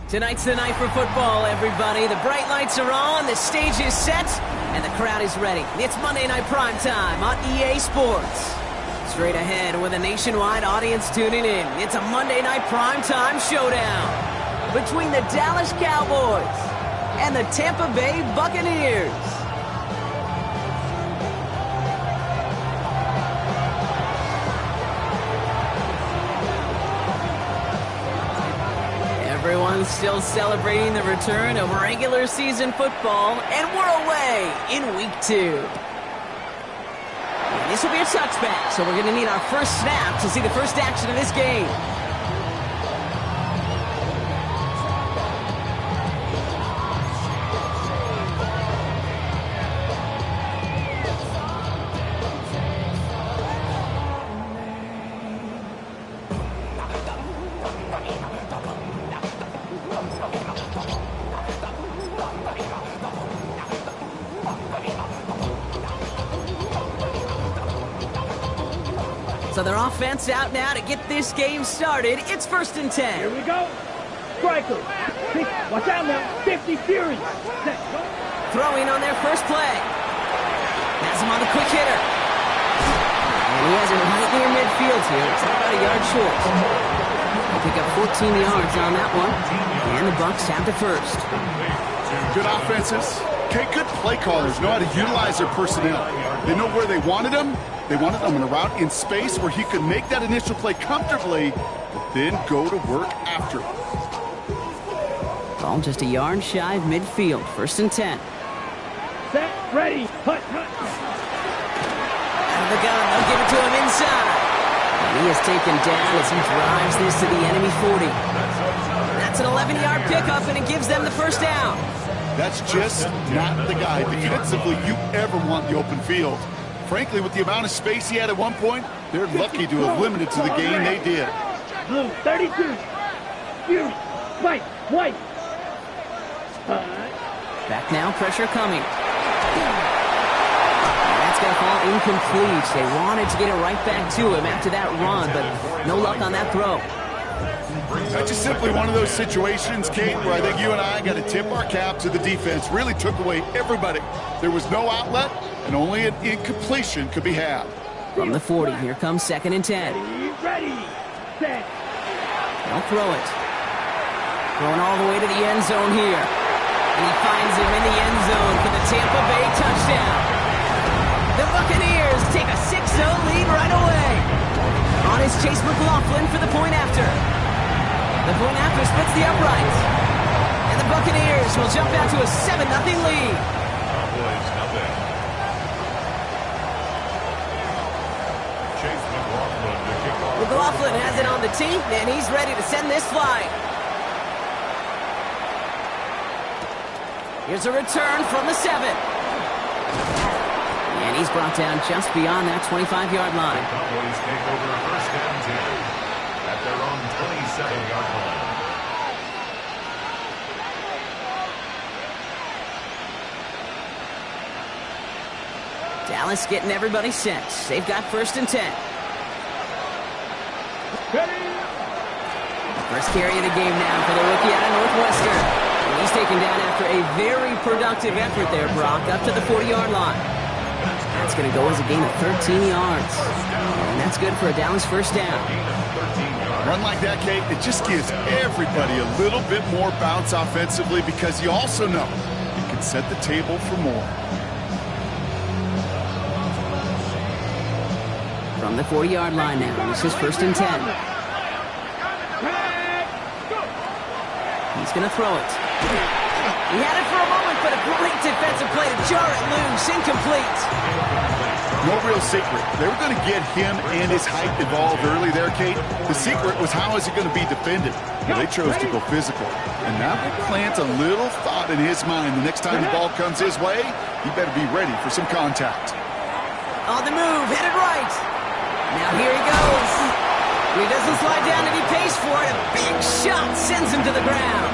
Tonight's the night for football, everybody. The bright lights are on, the stage is set, and the crowd is ready. It's Monday Night Primetime on EA Sports. Straight ahead with a nationwide audience tuning in, it's a Monday Night Primetime showdown between the Dallas Cowboys and the Tampa Bay Buccaneers. Everyone's still celebrating the return of regular season football, and we're away in week 2. And this will be a touchback, so we're going to need our first snap to see the first action of this game. So their offense out now to get this game started. It's 1st and 10. Here we go. Striker. Watch out now. 50 Fury. Set. Go. Throwing on their first play. Has him on the quick hitter. And he has it right near midfield here. It's about a yard short. They pick up 14 yards on that one. And the Bucs have the first. Good offenses. Okay, good play callers know how to utilize their personnel. They know where they wanted them. They wanted them in a route in space where he could make that initial play comfortably, but then go to work after it. Ball just a yard shy of midfield. 1st and 10. Set, ready, hut. Out of the gun, they'll give it to him inside. And he is taken down as he drives this to the enemy 40. That's an 11-yard pickup, and it gives them the first down. That's just not the guy defensively you ever want the open field. Frankly, with the amount of space he had at one point, they're lucky to have limited to the game they did. Blue, 32. Fury, White. Back now, pressure coming. And that's going to fall incomplete. They wanted to get it right back to him after that run, but no luck on that throw. That's just simply one of those situations, Kate, where I think you and I got to tip our cap to the defense. Really took away everybody. There was no outlet, and only an incompletion could be had. From the 40, here comes 2nd and 10. Ready, set. They'll throw it. Going all the way to the end zone here. And he finds him in the end zone for the Tampa Bay touchdown. The Buccaneers take a 6-0 lead right away. On is Chase McLaughlin for the point after. The point after splits the uprights. And the Buccaneers will jump out to a 7-0 lead. Cowboys nothing. Chase McLaughlin to kick off. McLaughlin has it on the tee, and he's ready to send this flying. Here's a return from the 7. And he's brought down just beyond that 25-yard line. The Cowboys take over 1st and 10 at their own 27-yard line. Dallas getting everybody set. They've got 1st and 10. First carry of the game now for the rookie out of Northwestern. And he's taken down after a very productive effort there, Brock, up to the 40-yard line. That's going to go as a gain of 13 yards. And that's good for a Dallas first down. Run like that, Kate, it just gives everybody a little bit more bounce offensively because you also know you can set the table for more. From the 40-yard line now, this is 1st and 10. He's going to throw it. He had it for a moment, but a great defensive play to jar it loose. Incomplete. No real secret. They were going to get him and his height involved early there, Kate. The secret was how is he going to be defended. Well, they chose to go physical. And that will plant a little thought in his mind. The next time the ball comes his way, he better be ready for some contact. On the move, headed right. Now here he goes. He doesn't slide down and he pays for it. A big shot sends him to the ground.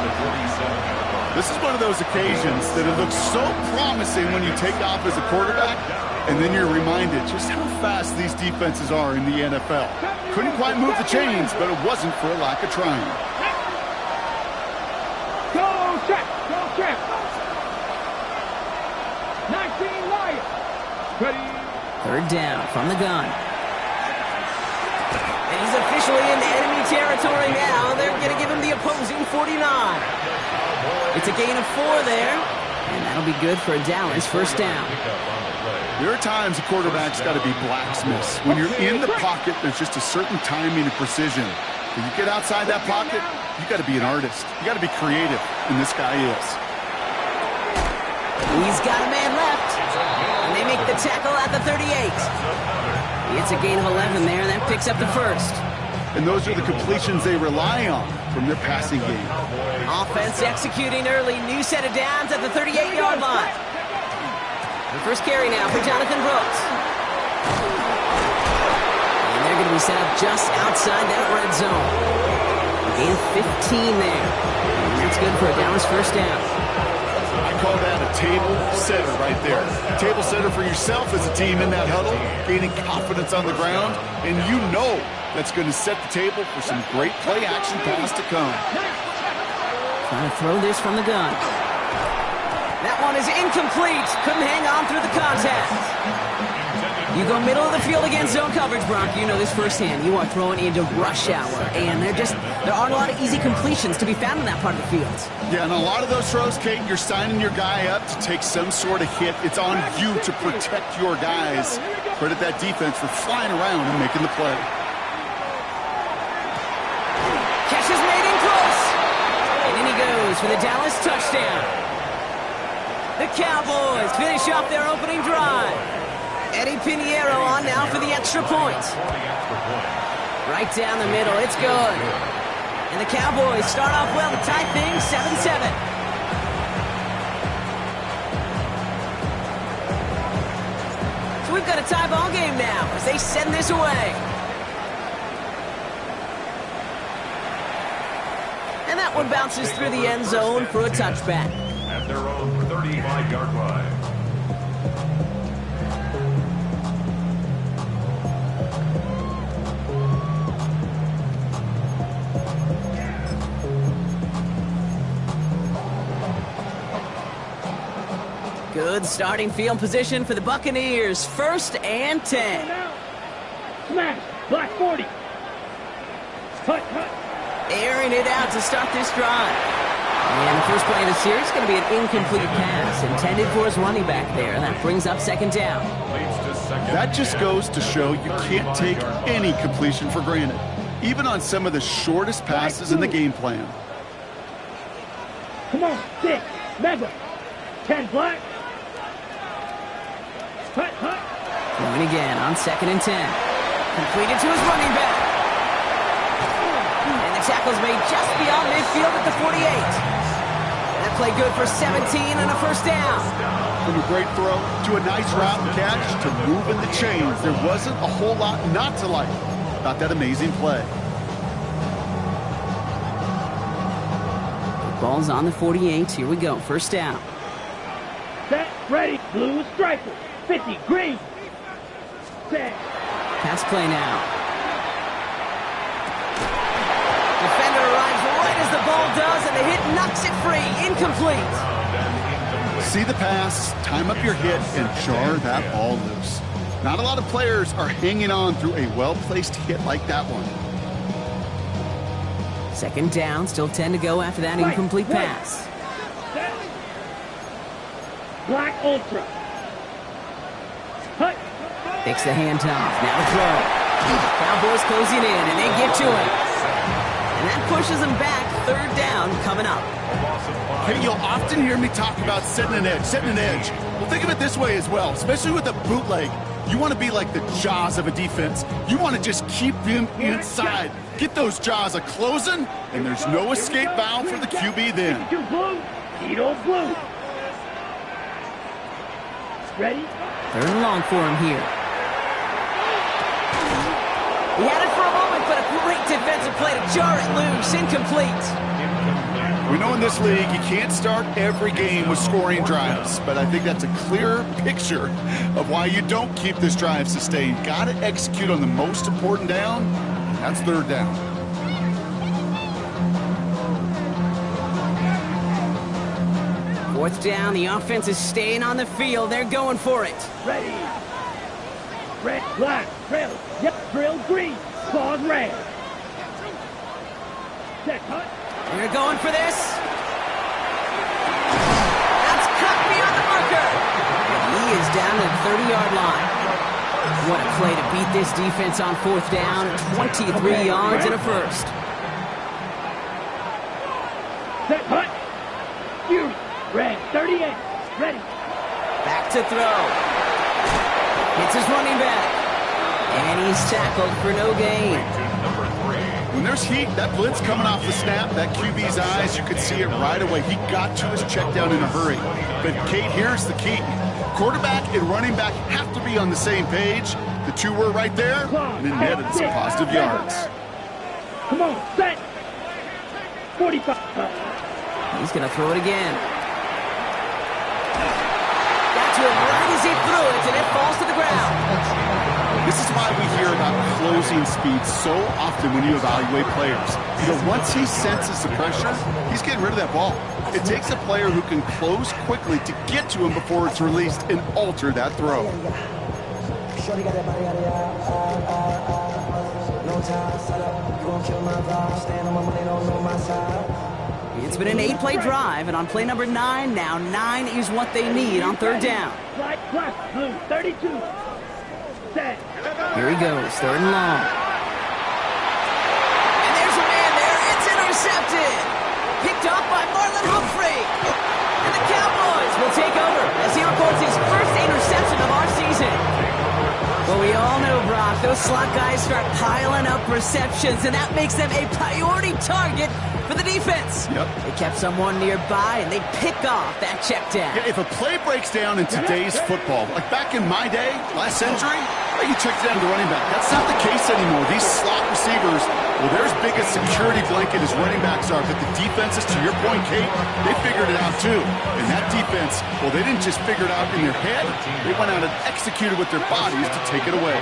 This is one of those occasions that it looks so promising when you take off as a quarterback, And then you're reminded just how fast these defenses are in the NFL. Couldn't quite move the chains, but it wasn't for a lack of trying. Go check! Go check! 19 Lions! Ready? Third down from the gun. And he's officially in enemy territory now. They're going to give him the opposing 49. It's a gain of 4 there. And that'll be good for Dallas. First down. There are times a quarterback's got to be blacksmiths. When you're in the pocket, there's just a certain timing and precision. When you get outside that pocket, you got to be an artist. You got to be creative, and this guy is. He's got a man left. And they make the tackle at the 38. It's a gain of 11 there, and that picks up the first. And those are the completions they rely on from their passing game. Offense executing early. New set of downs at the 38-yard line. The first carry now for Jonathan Brooks. And they're going to be set up just outside that red zone. Gain of 15 there. And that's good for a Dallas first down. I call that a table setter right there. Table setter for yourself as a team in that huddle, gaining confidence on the ground, and you know that's going to set the table for some great play action pass to come. Trying to throw this from the gun. That one is incomplete. Couldn't hang on through the contact. You go middle of the field against zone coverage, Bronk. You know this firsthand. You are throwing into rush hour, and there aren't a lot of easy completions to be found in that part of the field. Yeah, and a lot of those throws, Kate, you're signing your guy up to take some sort of hit. It's on you to protect your guys. Credit that defense for flying around and making the play. Catch is made in close. And in he goes for the Dallas touchdown. The Cowboys finish off their opening drive. Eddie Pinheiro on now for the extra point. Right down the middle, it's good. And the Cowboys start off well to tie things 7-7. So we've got a tie ball game now as they send this away. And that one bounces through the end zone for a touchback. At their own 35-yard line. Good starting field position for the Buccaneers. 1st and 10. Smash! Black 40! Cut! Airing it out to start this drive. And the first play of the series is going to be an incomplete pass intended for his running back there. And that brings up 2nd down. That just goes to show you can't take any completion for granted, even on some of the shortest passes in the game plan. Come on, 6, mega, 10 black. Cut. Throwing again on 2nd and 10. Completed to his running back. And the tackle's made just beyond midfield at the 48. That play good for 17 and a first down. From a great throw to a nice route and catch to moving the chains, there wasn't a whole lot not to like about that amazing play. Ball's on the 48. Here we go. First down. Set, ready, blue striker. 50, green. Set. Pass play now. Defender arrives right as the ball does, and the hit knocks it free. Incomplete. See the pass, time up your hit, and jar that ball loose. Not a lot of players are hanging on through a well-placed hit like that one. 2nd down, still 10 to go after that incomplete pass. Set. Black ultra. Cut. Takes the handoff. Now the throw. Cowboys closing in, and they get to him. And that pushes them back. 3rd down coming up. Hey, you'll often hear me talk about setting an edge. Well, think of it this way as well, especially with a bootleg. You want to be like the jaws of a defense. You want to just keep him inside. Get those jaws a-closing, and there's no escape valve for the QB then. You blue, Tito blue. Ready? 3rd and long for him here. He had it for a moment, but a great defensive play to jar it loose. Incomplete. We know in this league you can't start every game with scoring drives, but I think that's a clear picture of why you don't keep this drive sustained. Got to execute on the most important down, and that's third down. Fourth down, the offense is staying on the field. They're going for it. Ready. Red, black, trail, yep, drill, green, claws, red. Set, cut. They're going for this. That's cut beyond the marker. And he is down to the 30-yard line. What a play to beat this defense on fourth down. 23 yards and a first. Set, cut. Fury, red, 38, ready. Back to throw. Hits his running back. And he's tackled for no gain. When there's heat, that blitz coming off the snap, that QB's eyes, you could see it right away. He got to his check down in a hurry. But, Kate, here's the key. Quarterback and running back have to be on the same page. The two were right there, and it netted some positive yards. Come on, set. 45. He's going to throw it again. Got to him right as he threw it, and it falls to the ground. This is why we hear about closing speed so often when you evaluate players. You know, once he senses the pressure, he's getting rid of that ball. It takes a player who can close quickly to get to him before it's released and alter that throw. It's been an 8-play drive, and on play number 9, now 9 is what they need on third down. Black, blue, 32. Set. Here he goes, third and long. And there's a man there. It's intercepted. Picked off by Marlon Humphrey. And the Cowboys will take over as he records his first interception of our season. Well, we all know, Brock, those slot guys start piling up receptions, and that makes them a priority target for the defense. Yep. They kept someone nearby, and they pick off that check down. Yeah, if a play breaks down in today's football, like back in my day, last century, you check down the running back. That's not the case anymore. These slot receivers, well, they're as big a security blanket as running backs are, but the defenses, to your point, Kate, they figured it out too. And that defense, well, they didn't just figure it out in their head. They went out and executed with their bodies to take it away.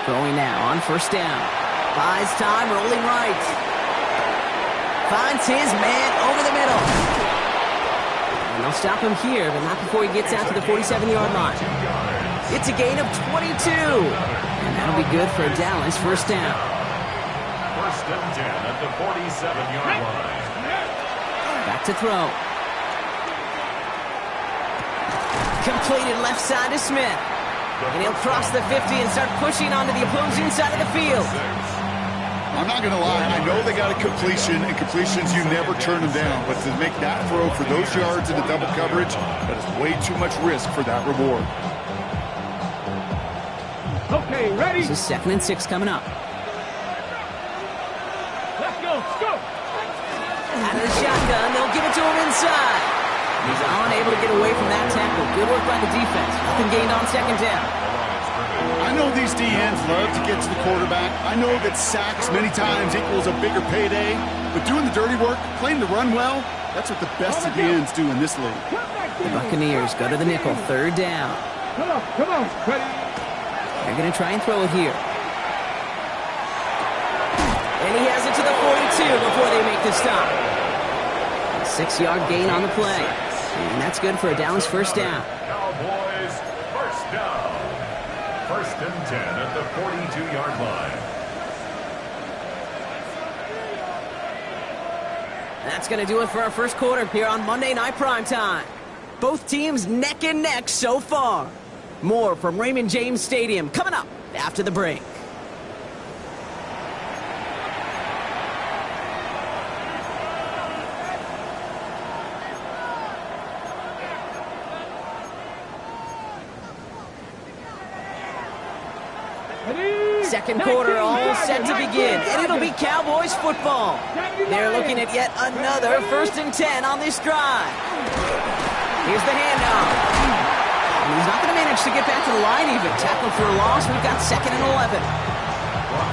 Throwing now on first down. Buys time, rolling right. Finds his man over the middle. And they'll stop him here, but not before he gets out to the 47-yard line. It's a gain of 22. And that'll be good for Dallas first down. First and 10 at the 47-yard line. Back to throw. Completed left side to Smith. And he'll cross the 50 and start pushing onto the opposing side of the field. I'm not going to lie. I know they got a completion, and completions, you never turn them down. But to make that throw for those yards in the double coverage, that is way too much risk for that reward. Okay, ready? This is 2nd and 6 coming up. Let's go, go. Out of the shotgun, they'll give it to him inside. He's unable to get away from that tackle. Good work by the defense. Nothing gained on second down. I know these DNs love to get to the quarterback. I know that sacks many times equals a bigger payday. But doing the dirty work, playing the run well, that's what the best of DNs do in this league. The Buccaneers go to the nickel, third down. Come on, ready? They're going to try and throw it here. And he has it to the 42 before they make the stop. A 6-yard gain on the play. And that's good for a Dallas first down. Cowboys first down. First and 10 at the 42-yard line. That's going to do it for our first quarter here on Monday Night Primetime. Both teams neck and neck so far. More from Raymond James Stadium coming up after the break. Second quarter all set to begin, and it'll be Cowboys football. They're looking at yet another 1st and 10 on this drive. Here's the handoff. And he's not going to manage to get back to the line even. Tackled for a loss. We've got 2nd and 11.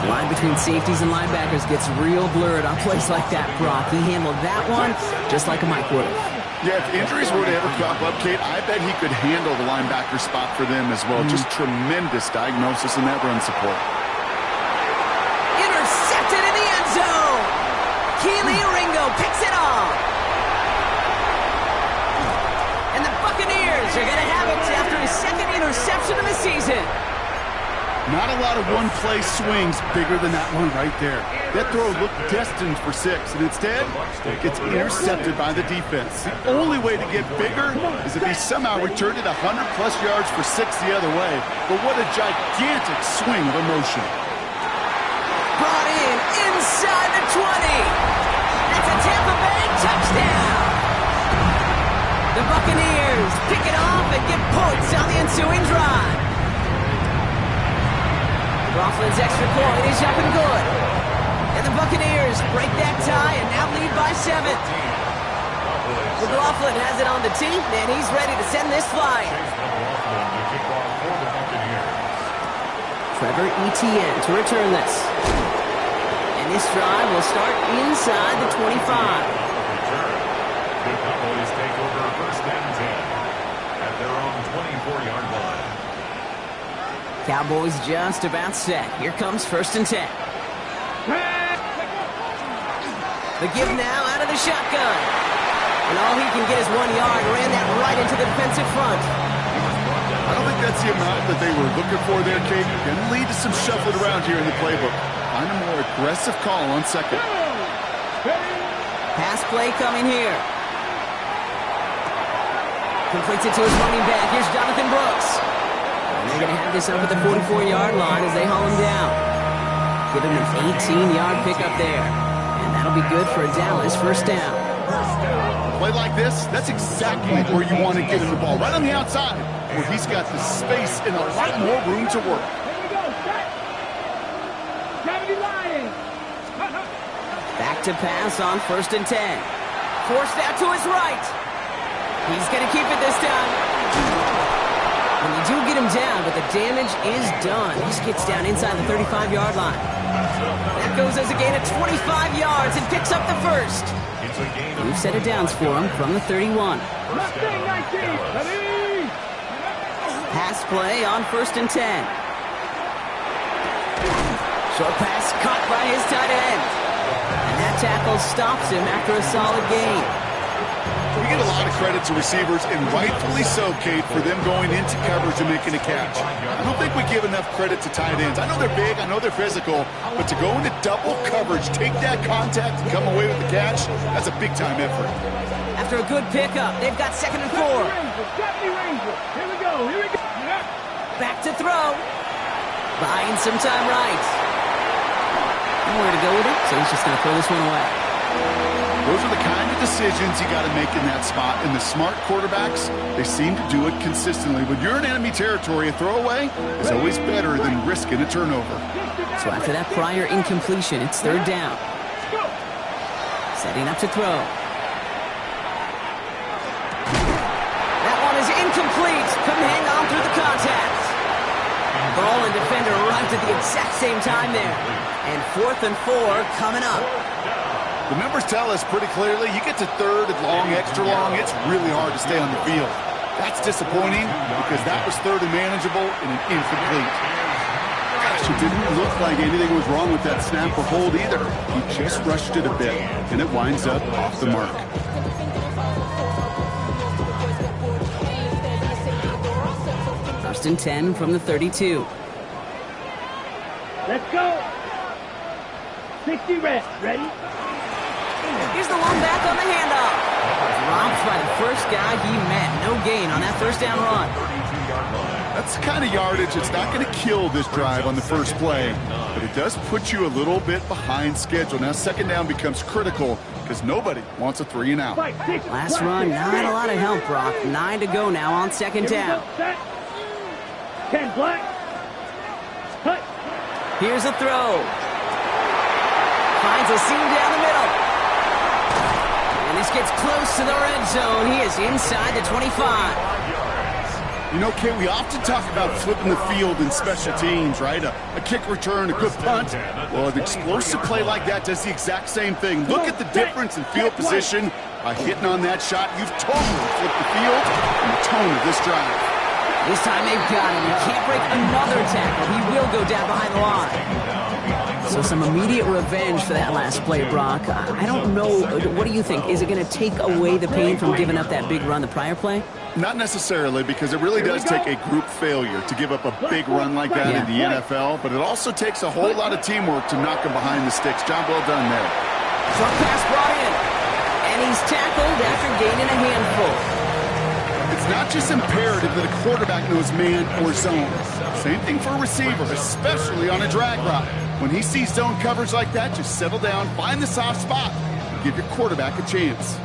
The line between safeties and linebackers gets real blurred on plays like that, Brock. He handled that one just like a Mike would have. Yeah, if injuries were to ever crop up, Kate, I bet he could handle the linebacker spot for them as well. Just tremendous diagnosis in that run support. Intercepted in the end zone. Keely Ringo picks it off. And the Buccaneers are going to have it after his second interception of the season. Not a lot of one-play swings bigger than that one right there. That throw looked destined for 6, and instead, it gets intercepted by the defense. The only way to get bigger is if he somehow returned it 100-plus yards for 6 the other way. But what a gigantic swing of emotion. Brought in inside the 20. That's a Tampa Bay touchdown. The Buccaneers pick it off and get points on the ensuing drive. Coughlin's extra point is up and good. And the Buccaneers break that tie and now lead by 7. McLaughlin has it on the tee, and he's ready to send this flying. Trevor Etienne to return this. And this drive will start inside the 25. The Cowboys take over first and 10 at their own 24-yard line. Cowboys just about set. Here comes first and 10. The give now out of the shotgun. And all he can get is 1 yard. Ran that right into the defensive front. I don't think that's the amount that they were looking for there, Kate. Going to lead to some shuffling around here in the playbook. Find a more aggressive call on second. Pass play coming here. Completes it to his running back. Here's Jonathan Brooks. And they're going to have this up at the 44-yard line as they haul him down. Give him an 18-yard pickup there. And that'll be good for a Dallas first down. Play like this, that's exactly where you want to get him the ball. Right on the outside, where he's got the space and a lot more room to work. Here we go, set. Gravity Lions. Back to pass on first and 10. Forced out to his right. He's going to keep it this time. And you do get him down, but the damage is done. He just gets down inside the 35-yard line. That goes as a gain of 25 yards and picks up the first. We've set it downs for him from the 31. Pass play on first and 10. Short pass caught by his tight end. And that tackle stops him after a solid gain. We get a lot of credit to receivers, and rightfully so, Kate, for them going into coverage and making a catch. I don't think we give enough credit to tight ends. I know they're big, I know they're physical, but to go into double coverage, take that contact, and come away with the catch, that's a big-time effort. After a good pickup, they've got second and 4. Here we go, here we go. Back to throw. Buying some time right. Nowhere to go with it, so he's just going to throw this one away. Those are the kind of decisions you got to make in that spot. And the smart quarterbacks, they seem to do it consistently. When you're in enemy territory, a throwaway is always better than risking a turnover. So after that prior incompletion, it's third down. Setting up to throw. That one is incomplete. Couldn't hang on through the contact. Ball and defender arrived at the exact same time there. And 4th and 4 coming up. The numbers tell us pretty clearly, you get to third and long, extra long, it's really hard to stay on the field. That's disappointing because that was third and manageable and an incomplete. Gosh, it didn't look like anything was wrong with that snap or hold either. He just rushed it a bit, and it winds up off the mark. First and 10 from the 32. Let's go. 60 reps. Ready? Here's the one back on the handoff. Dropped by the first guy he met. No gain on that first down run. That's the kind of yardage that's not going to kill this drive on the first play, but it does put you a little bit behind schedule. Now second down becomes critical because nobody wants a 3 and out. Last run, not a lot of help, Brock. 9 to go now on second down. 10 black. Cut. Here's a throw. Finds a seam down the middle. And this gets close to the red zone. He is inside the 25. You know, Kay, we often talk about flipping the field in special teams, right? A kick return, a good punt. Well, an explosive play like that does the exact same thing. Look at the difference in field position. By hitting on that shot, you've totally flipped the field and the tone of this drive. This time they've got him. He can't break another tackle. He will go down behind the line. So some immediate revenge for that last play, Brock. I don't know. What do you think? Is it going to take away the pain from giving up that big run the prior play? Not necessarily, because it really does take a group failure to give up a big run like that in the NFL, but it also takes a whole lot of teamwork to knock him behind the sticks. Job well done there. Short pass brought in, and he's tackled after gaining a handful. It's not just imperative that a quarterback knows man or zone. Same thing for a receiver, especially on a drag route. When he sees zone coverage like that, just settle down, find the soft spot, and give your quarterback a chance.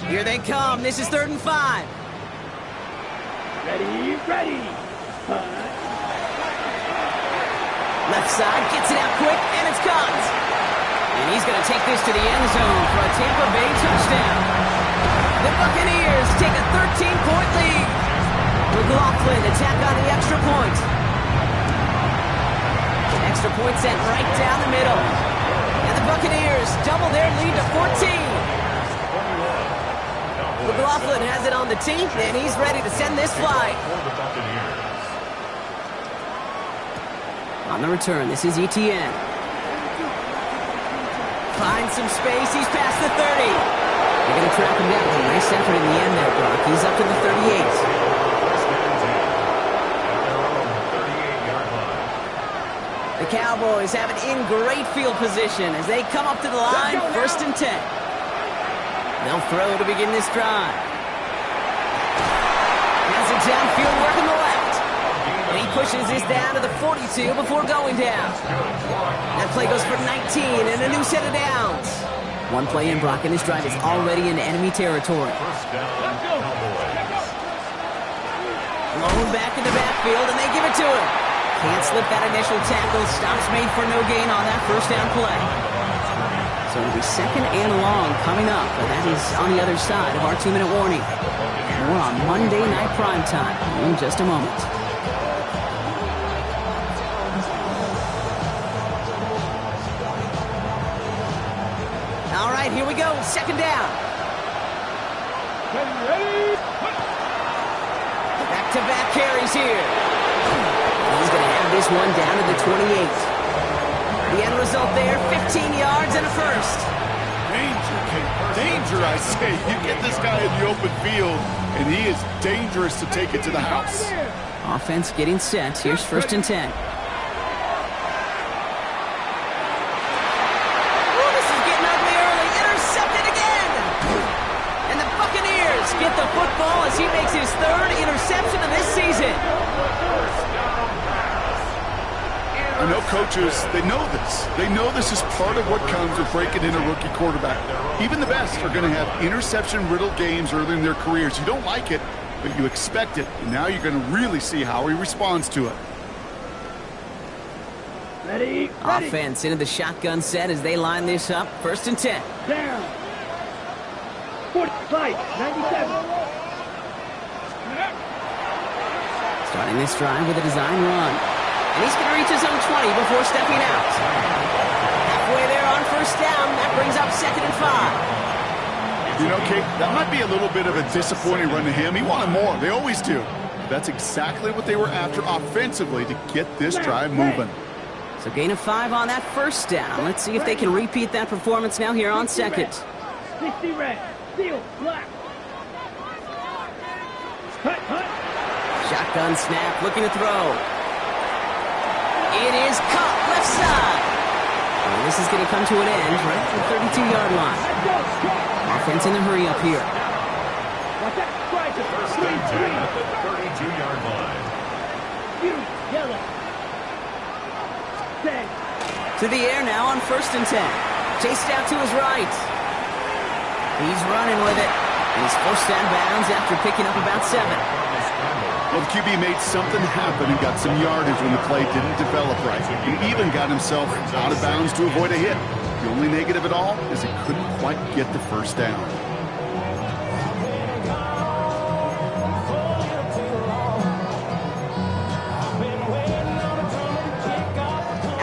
Here they come. This is 3rd and 5. Ready. Left side, gets it out quick, and it's caught. And he's going to take this to the end zone for a Tampa Bay touchdown. The Buccaneers take a 13-point lead. McLaughlin attack on the extra point. Extra point sent right down the middle. And the Buccaneers double their lead to 14. McLaughlin has it on the tee, and he's ready to send this flight. On the return, this is Etienne. Finds some space, he's past the 30. They're going to track him down. A nice effort in the end there, Brock. He's up to the 38. The Cowboys have it in great field position as they come up to the line, 1st and 10. They'll throw to begin this drive. Has it downfield, working the left. And he pushes this down to the 42 before going down. That play goes for 19 and a new set of downs. One play in, Brock, and this drive is already in enemy territory. Blown back in the backfield, and they give it to him. Can't slip that initial tackle. Stops made for no gain on that 1st down play. So it'll be 2nd and long coming up, but that is on the other side of our 2-minute warning. More on Monday Night Primetime in just a moment. All right, here we go. 2nd down. Back-to-back carries here. He's going to have this one down to the 28. The end result there, 15 yards and a first. Danger, I say. You get this guy in the open field, and he is dangerous to take it to the house. Offense getting set. Here's 1st and 10. This is getting ugly early. Intercepted again. And the Buccaneers get the football as he makes his 3rd interception of this season. I know coaches, they know this. They know this is part of what comes with breaking in a rookie quarterback. Even the best are going to have interception-riddled games early in their careers. You don't like it, but you expect it. And now you're going to really see how he responds to it. Ready. Offense into the shotgun set as they line this up. 1st and 10. Down. 45, 97. Starting this drive with a design run. And he's going to reach his own 20 before stepping out. Halfway there on 1st down. That brings up 2nd and 5. You know, Kate, that might be a little bit of a disappointing run to him. He wanted more. They always do. That's exactly what they were after offensively to get this drive moving. So gain of 5 on that 1st down. Let's see if they can repeat that performance now here on 2nd. 60 red. Steel black. Cut. Shotgun snap, looking to throw. It is caught left side. And this is going to come to an end right at the 32-yard line. Offense in a hurry up here. First and 10 at the 32-yard line. Yellow. To the air now on 1st and 10. Chased out to his right. He's running with it. And he's forced out of bounds after picking up about 7. Well, the QB made something happen and got some yardage when the play didn't develop right. He even got himself out of bounds to avoid a hit. The only negative at all is he couldn't quite get the 1st down.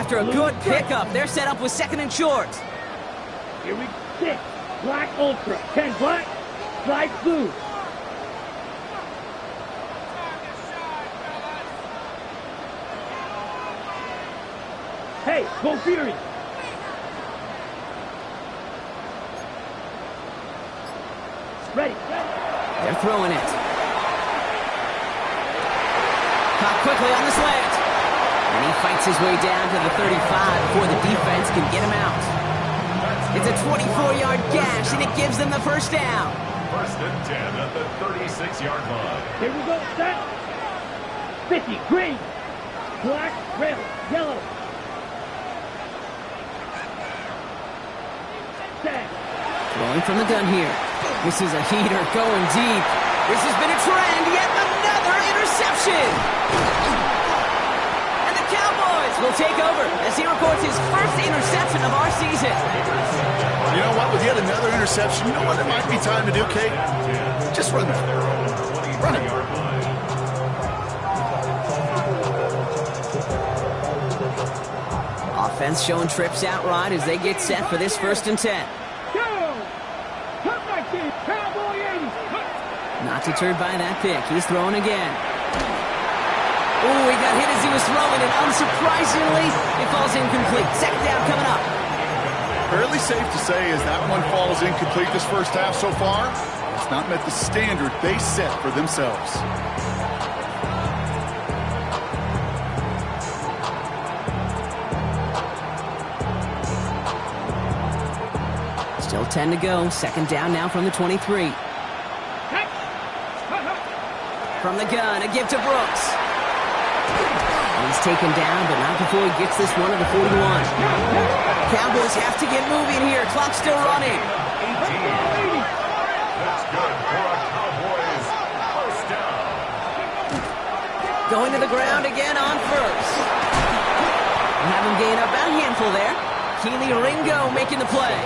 After a good pickup, they're set up with 2nd and short. Here we 6. Black Ultra. 10 black. 5 blue. Hey, go Fury. Ready. They're throwing it. Caught quickly on the slant. And he fights his way down to the 35 before the defense can get him out. It's a 24-yard gash, and it gives them the first down. 1st and 10 at the 36-yard line. Here we go, set. 50, green. Black, red, yellow. Set. Throwing from the gun here. This is a heater going deep. This has been a trend, yet another interception. And the Cowboys will take over as he records his first interception of our season. You know what? With yet another interception, you know what it might be time to do, Kate? Just run it. Run it. Offense showing trips outright as they get set for this 1st and 10. Go! Come back in, Cowboy 80. Not deterred by that pick. He's throwing again. Oh, he got hit as he was throwing, and unsurprisingly, it falls incomplete. 2nd down coming up. Fairly safe to say as that one falls incomplete this first half so far, it's not met the standard they set for themselves. Still 10 to go. 2nd down now from the 23. From the gun, a give to Brooks. He's taken down, but not before he gets this one to the 41. Cowboys have to get moving here. Clock's still running. 18. That's good for a Cowboys 1st down. Going to the ground again on 1st. Have him gain up about a handful there. Keely Ringo making the play.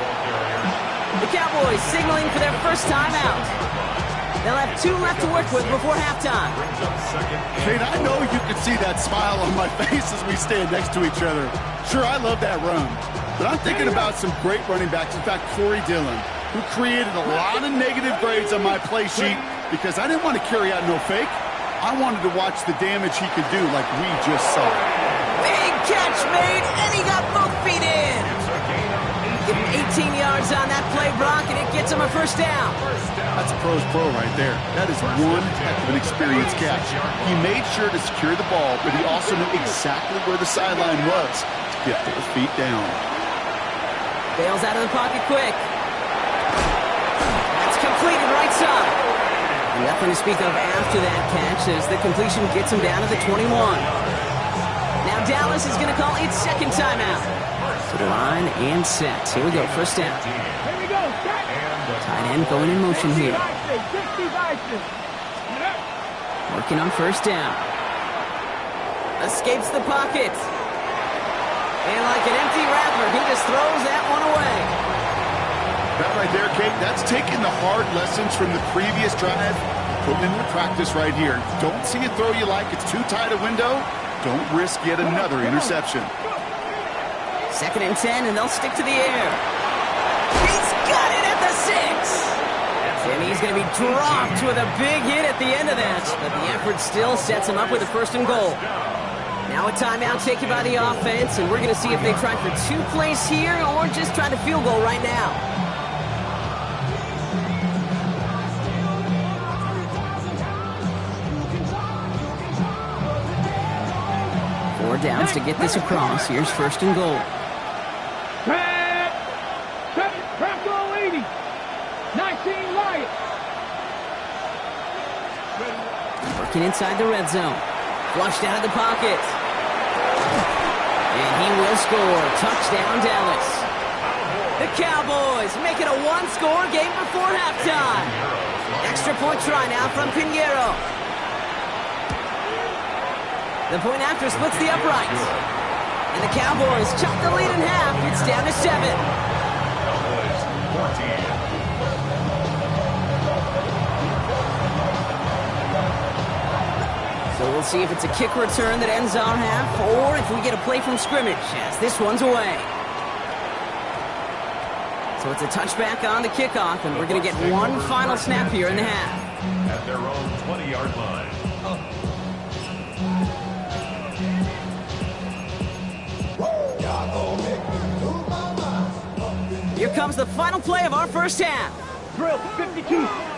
The Cowboys signaling for their first time out. They'll have 2 left to work with before halftime. Kate, I know you can see that smile on my face as we stand next to each other. Sure, I love that run. But I'm thinking about some great running backs. In fact, Corey Dillon, who created a lot of negative grades on my play sheet because I didn't want to carry out no fake. I wanted to watch the damage he could do like we just saw. Big catch made, and he got both feet in. Give him 18 yards on that play, Brock, and it gets him a 1st down. That's a pro's pro right there. That is one heck of an experienced catch. He made sure to secure the ball, but he also knew exactly where the sideline was to get those feet down. Bails out of the pocket quick. That's completed right side. And nothing to speak of after that catch as the completion gets him down to the 21. Now Dallas is going to call its 2nd timeout. To the line and set. Here we go, 1st down. Here we go, set. Tight end going in motion here. Working on 1st down. Escapes the pocket. And like an empty wrapper, he just throws that one away. That right there, Kate, that's taking the hard lessons from the previous drive, putting into practice right here. Don't see a throw you like, it's too tight a window. Don't risk yet another interception. 2nd and 10, and they'll stick to the air. He's got it at the 6. And he's going to be dropped with a big hit at the end of that. But the effort still sets him up with a 1st and goal. Now a timeout taken by the offense, and we're going to see if they try for 2 plays here or just try to field goal right now. Four downs to get this across. Here's 1st and goal. Bronco 80. 19 Lions. Working inside the red zone. Flushed out of the pocket. And he will score. Touchdown, Dallas. The Cowboys make it a 1-score game before halftime. Extra point try now from Pinheiro. The point after splits the uprights. And the Cowboys chop the lead in half. It's down to 7. So we'll see if it's a kick return that ends our half, or if we get a play from scrimmage, as this one's away. So it's a touchback on the kickoff, and we're going to get one final snap here in the half. At their own 20-yard line. Here comes the final play of our first half. Drill 52.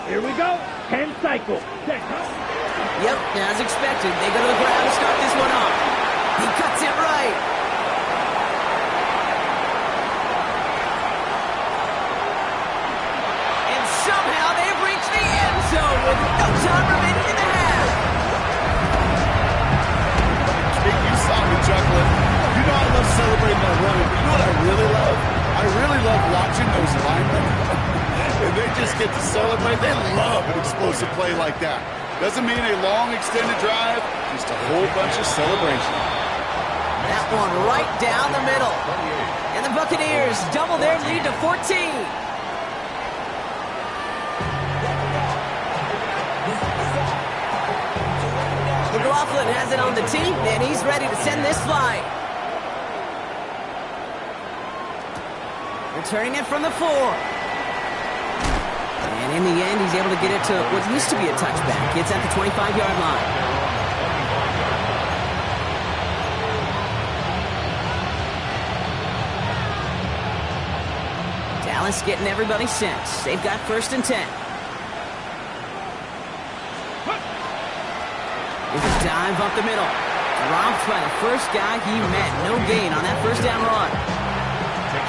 Here we go. 10 cycles. Check. Yep, as expected, they go to the ground to start this one off. He cuts it right. And somehow they've reached the end zone with no time remaining in the half. Kate, you saw me chuckling. You know I love celebrating my running, but you know what I really love? I really love watching those linemen. And they just get to celebrate. They love an explosive play like that. Doesn't mean a long extended drive, just a whole bunch of celebration. That one right down the middle. And the Buccaneers double their lead to 14. McLaughlin has it on the tee, and he's ready to send this flight. Returning it from the 4. And in the end, he's able to get it to what used to be a touchback. It's at the 25-yard line. Dallas getting everybody set. They've got 1st and 10. With a dive up the middle. Dropped by the first guy he met. No gain on that first down run.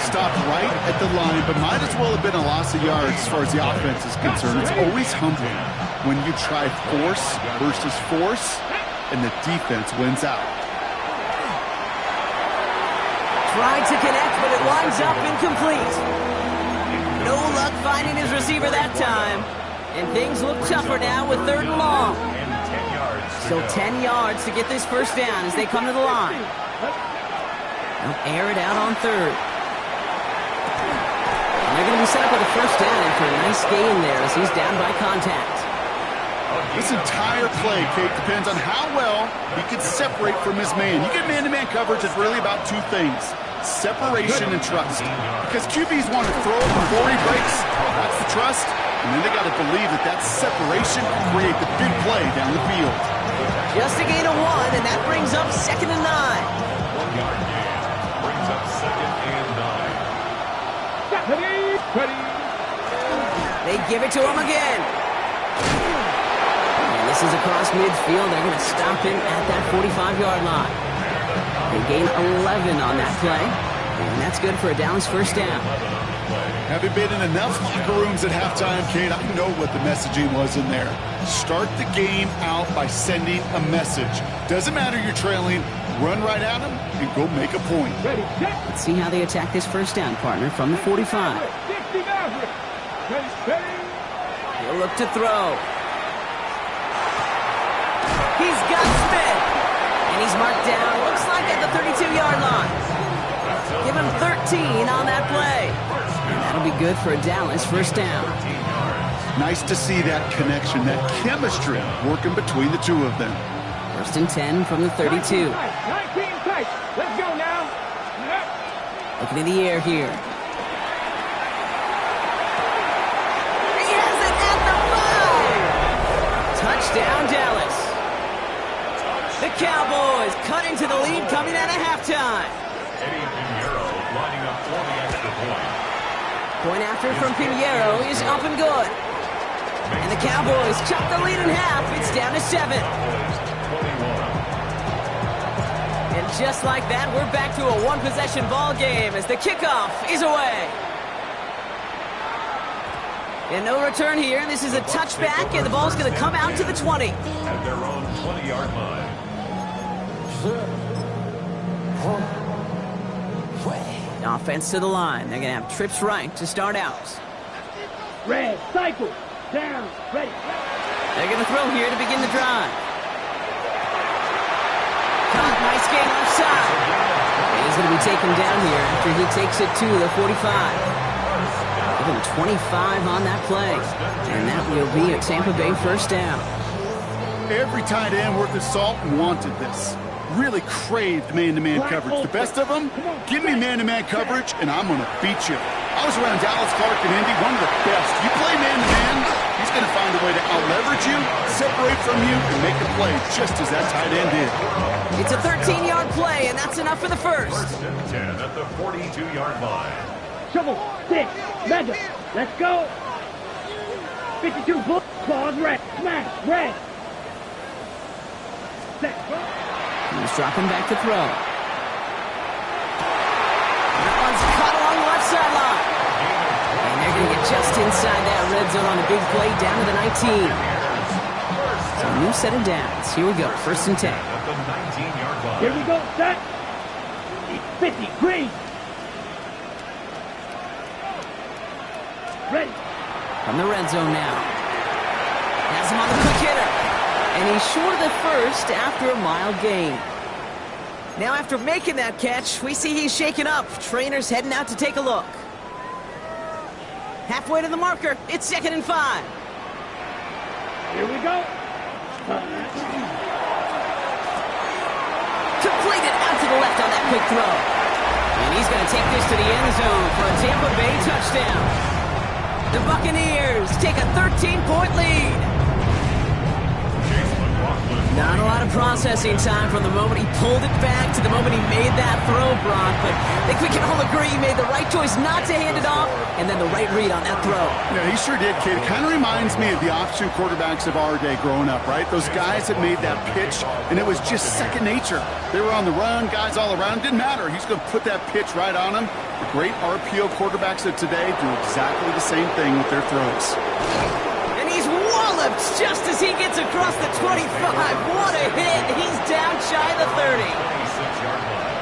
Stopped right at the line, but might as well have been a loss of yards as far as the offense is concerned. It's always humbling when you try force versus force, and the defense wins out. Tried to connect, but it winds up incomplete. No luck finding his receiver that time. And things look tougher now with 3rd and long. So 10 yards to get this first down as they come to the line. They'll air it out on 3rd. And they're going to be set up with a first down after a nice gain there as he's down by contact. This entire play, Kate, depends on how well he can separate from his man. You get man-to-man coverage, it's really about 2 things. Separation and trust. Because QBs want to throw it before he breaks. That's the trust. And then they got to believe that that separation will create the big play down the field. Just a gain of 1, and that brings up 2nd and 9. 1-yard gain brings up 2nd and 9. Ready. They give it to him again. And this is across midfield. They're going to stop him at that 45-yard line. They gain 11 on that play. And that's good for a Dallas first down. Having been in enough locker rooms at halftime, Kate, I know what the messaging was in there. Start the game out by sending a message. Doesn't matter you're trailing, run right at them and go make a point. Let's see how they attack this first down, partner, from the 45. He'll look to throw. He's got Smith. And he's marked down, looks like at the 32-yard line. Give him 13 on that play. And that'll be good for a Dallas first down. Nice to see that connection, that chemistry working between the 2 of them. 1st and 10 from the 32. 19 tight. Let's go now. Looking in the air here. He has it at the 5. Touchdown, Dallas. The Cowboys cut into the lead coming out of halftime. Lining up for the extra point. Point after from Pinheiro is up and good. And the Cowboys chop the lead in half. It's down to 7. And just like that, we're back to a 1-possession ball game as the kickoff is away. And no return here. This is a touchback, and the ball's going to come out to the 20. At their own 20-yard line. Offense to the line. They're going to have trips right to start out. Red, cycle, down, ready. They're going to throw here to begin the drive. Nice gain offside. And he's going to be taken down here after he takes it to the 45. Give him 25 on that play. And that will be a Tampa Bay first down. Every tight end worth his salt wanted this. Really craved man-to-man coverage. The best of them, give me man-to-man coverage, and I'm going to beat you. I was around Dallas, Clark, and Indy, one of the best. You play man-to-man, he's going to find a way to out-leverage you, separate from you, and make a play, just as that tight end did. It's a 13-yard play, and that's enough for the first. First and 10 at the 42-yard line. Shovel, stick, mega. Let's go. 52 foot, claws red, smash, red. Set. He's dropping back to throw. That one's caught along the left sideline. And they're going to get just inside that red zone on a big play down to the 19. So new set of downs. Here we go, first and 10. At the 19-yard line. Here we go, set. 50, green. Ready. From the red zone now. Has him on the quick hitter. And he's short of the first after a mild gain. Now after making that catch, we see he's shaken up. Trainer's heading out to take a look. Halfway to the marker. It's 2nd and 5. Here we go. Completed out to the left on that quick throw. And he's going to take this to the end zone for a Tampa Bay touchdown. The Buccaneers take a 13-point lead. Not a lot of processing time from the moment he pulled it back to the moment he made that throw, Brock. But I think we can all agree he made the right choice not to hand it off, and then the right read on that throw. Yeah, he sure did, kid. It kind of reminds me of the option quarterbacks of our day growing up, right? Those guys that made that pitch, and it was just second nature. They were on the run, guys all around. Didn't matter. He's going to put that pitch right on him. The great RPO quarterbacks of today do exactly the same thing with their throws. Just as he gets across the 25. What a hit. He's down shy of the 30. 26-yard line.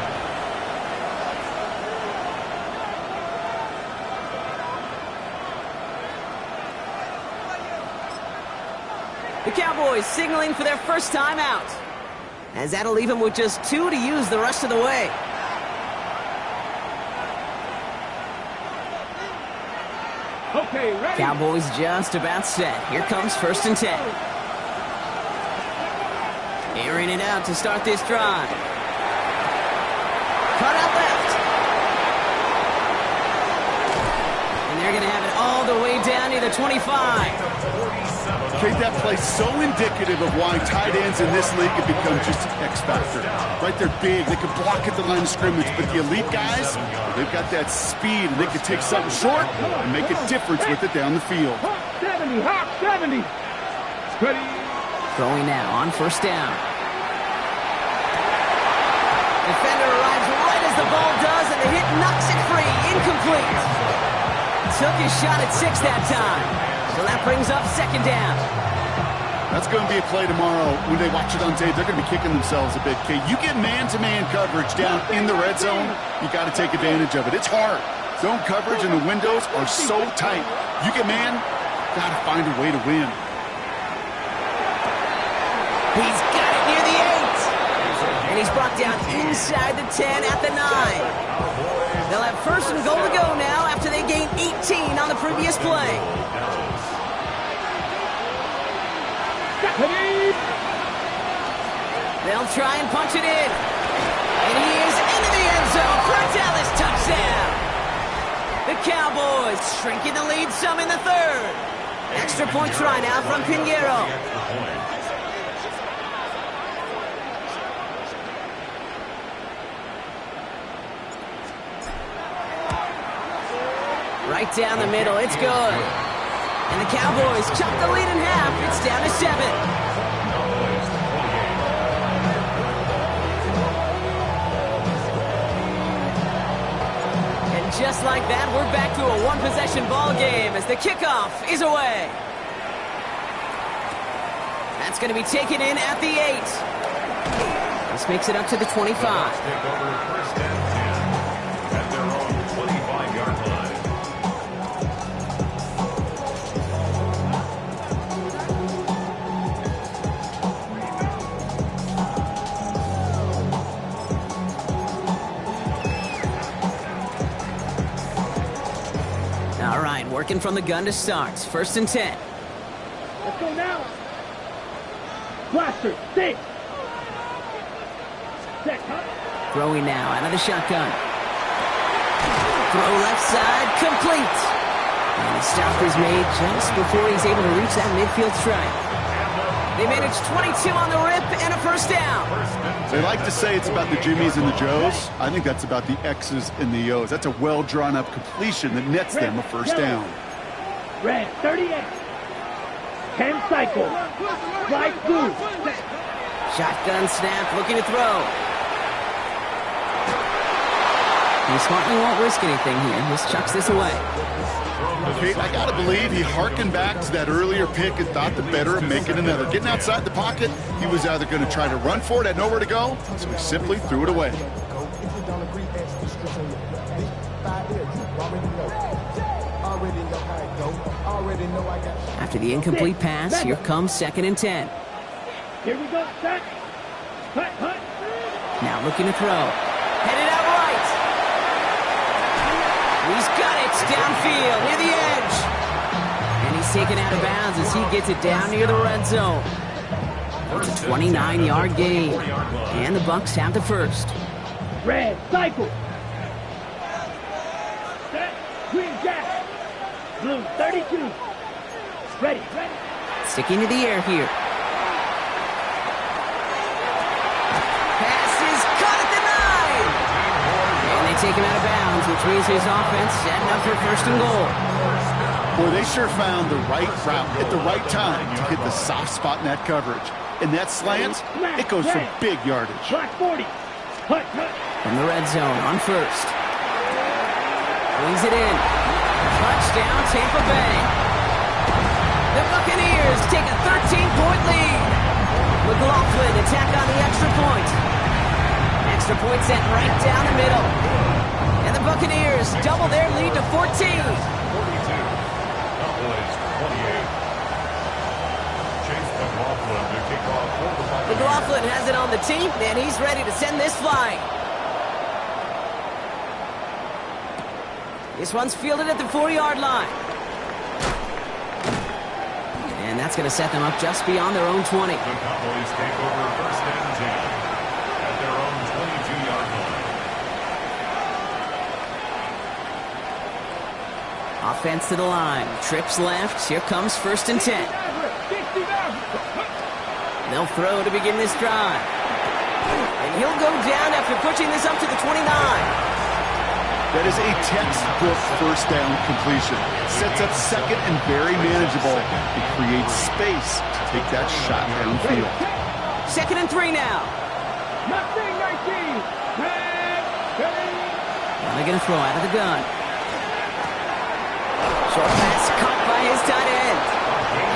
The Cowboys signaling for their first time out, as that'll leave him with just 2 to use the rest of the way. Okay, ready. Cowboys just about set. Here comes 1st and 10. Airing it out to start this drive. Cut out left. And they're going to have it all the way down near the 25. Kate, that play's so indicative of why tight ends in this league have become just an X factor. Right, they're big, they can block at the line of scrimmage, but the elite guys, they've got that speed, and they can take something short and make a difference with it down the field. Hop 70, hop 70. Ready. Throwing now on 1st down. Defender arrives right as the ball does, and the hit knocks it free. Incomplete. Took his shot at 6 that time. So that brings up 2nd down. That's going to be a play tomorrow. When they watch it on tape, they're going to be kicking themselves a bit, Kate. You get man-to-man coverage down in the red zone, you got to take advantage of it. It's hard. Zone coverage and the windows are so tight. You get man, got to find a way to win. He's got it near the 8. And he's brought down inside the 10 at the 9. They'll have 1st and goal to go now after they gained 18 on the previous play. They'll try and punch it in. And he is into the end zone for a Dallas touchdown. The Cowboys shrinking the lead some in the 3rd. Extra point try now from Pinheiro. Right down the middle, it's good. And the Cowboys chop the lead in half. It's down to 7. Just like that, we're back to a one-possession ball game as the kickoff is away. That's going to be taken in at the 8. This makes it up to the 25. Take over 1st and 10 at their own 25-yard line. All right, working from the gun to start. 1st and 10. Let's go now. Blaster, 6. Set, huh? Throwing now out of the shotgun. Throw left side, complete. And the stop is made just before he's able to reach that midfield strike. They managed 22 on the rip and a first down. They like to say it's about the Jimmies and the Joes. I think that's about the X's and the O's. That's a well-drawn-up completion that nets them a first down. Red, 38. 10 cycle. Right blue. Shotgun snap, looking to throw. He smartly won't risk anything here. Just chucks this away. Okay, I gotta believe he hearkened back to that earlier pick and thought the better of making another. Getting outside the pocket, he was either going to try to run for it, had nowhere to go, so he simply threw it away. After the incomplete pass, here comes 2nd and 10. Here we go, set. Hut, hut. Now looking to throw. Headed out right. He's got it downfield near the edge. And he's taken out of bounds as he gets it down near the red zone. It's a 29-yard gain. And the Bucs have the first. Red, cycle. Set, green jack. Blue, 32. Ready, ready. Sticking to the air here. Pass is caught at the 9. And they take him out of bounds, which means his offense setting up for 1st and goal. Boy, they sure found the right route at the right time to hit the soft spot in that coverage. And that slant, it goes for big yardage. Black 40. Hut, hut. From the red zone on 1st. Brings it in. Touchdown, Tampa Bay. The Buccaneers take a 13-point lead. McLaughlin attack on the extra point. Extra point sent right down the middle. And the Buccaneers double their lead to 14. 42. Cowboys 28. Chase McLaughlin to kick off for the Buccaneers. McLaughlin has it on the team, and he's ready to send this flying. This one's fielded at the 4-yard line. And that's going to set them up just beyond their own 20. The Cowboys take over 1st and 10 at their own 22-yard line. Offense to the line. Trips left. Here comes 1st and 10. They'll throw to begin this drive. And he'll go down after pushing this up to the 29. That is a textbook first down completion. Sets up 2nd and very manageable. It creates space to take that shot downfield. 2nd and 3 now. Nothing, 19. Red, Now they're going to throw out of the gun. Short pass caught by his tight end.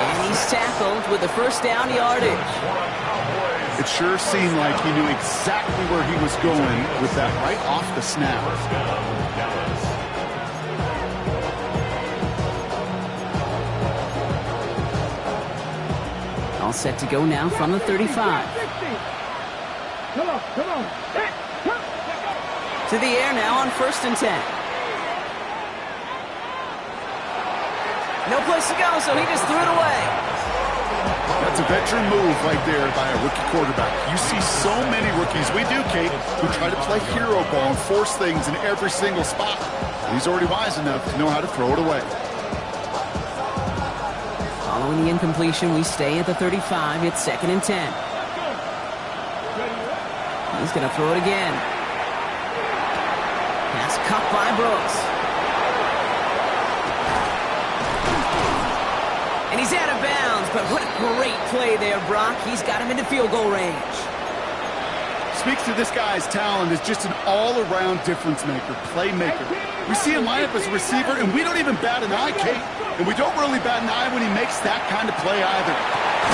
And he's tackled with the 1st down yardage. It sure seemed like he knew exactly where he was going with that right off the snap. All set to go now from the 35. Come on, come on. To the air now on 1st and 10. No place to go, so he just threw it away. That's a veteran move right there by a rookie quarterback. You see so many rookies, we do, Kate, who try to play hero ball and force things in every single spot. He's already wise enough to know how to throw it away. Following the incompletion, we stay at the 35. It's 2nd and 10. He's going to throw it again. Pass caught by Brooks. And he's out of bounds, but what a great play there, Brock. He's got him into field goal range. Speaks to this guy's talent as just an all-around difference maker, playmaker. We see him line up as a receiver, and we don't even bat an eye, Kate. And we don't really bat an eye when he makes that kind of play either.